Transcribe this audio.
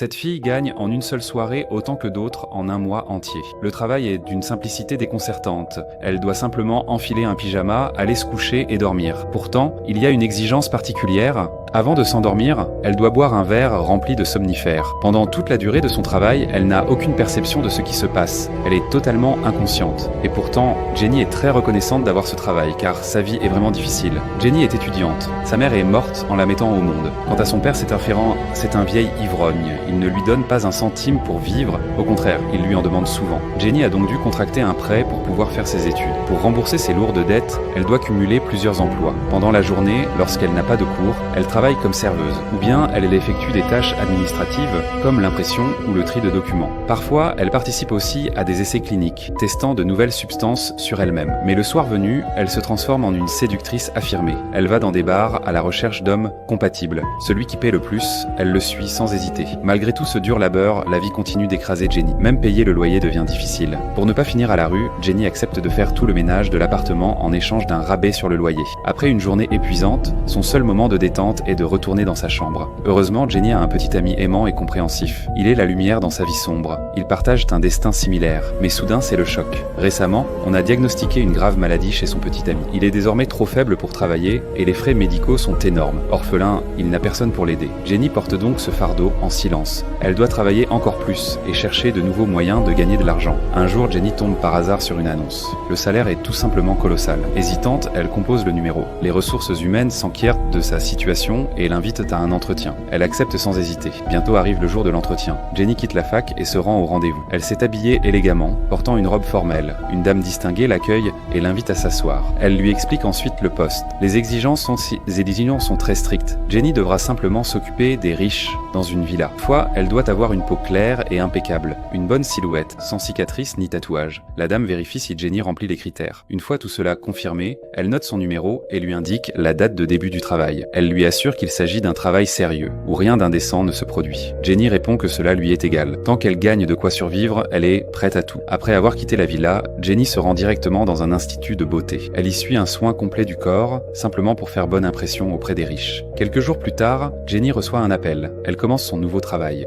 Cette fille gagne en une seule soirée autant que d'autres en un mois entier. Le travail est d'une simplicité déconcertante. Elle doit simplement enfiler un pyjama, aller se coucher et dormir. Pourtant, il y a une exigence particulière. Avant de s'endormir, elle doit boire un verre rempli de somnifères. Pendant toute la durée de son travail, elle n'a aucune perception de ce qui se passe. Elle est totalement inconsciente. Et pourtant, Jenny est très reconnaissante d'avoir ce travail, car sa vie est vraiment difficile. Jenny est étudiante. Sa mère est morte en la mettant au monde. Quant à son père, c'est un vieil ivrogne. Il ne lui donne pas un centime pour vivre. Au contraire, il lui en demande souvent. Jenny a donc dû contracter un prêt pour pouvoir faire ses études. Pour rembourser ses lourdes dettes, elle doit cumuler plusieurs emplois. Pendant la journée, lorsqu'elle n'a pas de cours, elle travaille comme serveuse, ou bien elle effectue des tâches administratives comme l'impression ou le tri de documents. Parfois, elle participe aussi à des essais cliniques, testant de nouvelles substances sur elle-même. Mais le soir venu, elle se transforme en une séductrice affirmée. Elle va dans des bars à la recherche d'hommes compatibles. Celui qui paie le plus, elle le suit sans hésiter. Malgré tout ce dur labeur, la vie continue d'écraser Jenny. Même payer le loyer devient difficile. Pour ne pas finir à la rue, Jenny accepte de faire tout le ménage de l'appartement en échange d'un rabais sur le loyer. Après une journée épuisante, son seul moment de détente est de retourner dans sa chambre. Heureusement, Jenny a un petit ami aimant et compréhensif. Il est la lumière dans sa vie sombre. Ils partagent un destin similaire. Mais soudain, c'est le choc. Récemment, on a diagnostiqué une grave maladie chez son petit ami. Il est désormais trop faible pour travailler et les frais médicaux sont énormes. Orphelin, il n'a personne pour l'aider. Jenny porte donc ce fardeau en silence. Elle doit travailler encore plus et chercher de nouveaux moyens de gagner de l'argent. Un jour, Jenny tombe par hasard sur une annonce. Le salaire est tout simplement colossal. Hésitante, elle compose le numéro. Les ressources humaines s'enquièrent de sa situation et l'invite à un entretien. Elle accepte sans hésiter. Bientôt arrive le jour de l'entretien. Jenny quitte la fac et se rend au rendez-vous. Elle s'est habillée élégamment, portant une robe formelle. Une dame distinguée l'accueille et l'invite à s'asseoir. Elle lui explique ensuite le poste. Les exigences sont très strictes. Jenny devra simplement s'occuper des riches dans une villa. Toutefois, elle doit avoir une peau claire et impeccable, une bonne silhouette, sans cicatrices ni tatouages. La dame vérifie si Jenny remplit les critères. Une fois tout cela confirmé, elle note son numéro et lui indique la date de début du travail. Elle lui assure qu'il s'agit d'un travail sérieux, où rien d'indécent ne se produit. Jenny répond que cela lui est égal. Tant qu'elle gagne de quoi survivre, elle est prête à tout. Après avoir quitté la villa, Jenny se rend directement dans un institut de beauté. Elle y suit un soin complet du corps, simplement pour faire bonne impression auprès des riches. Quelques jours plus tard, Jenny reçoit un appel. Elle commence son nouveau travail.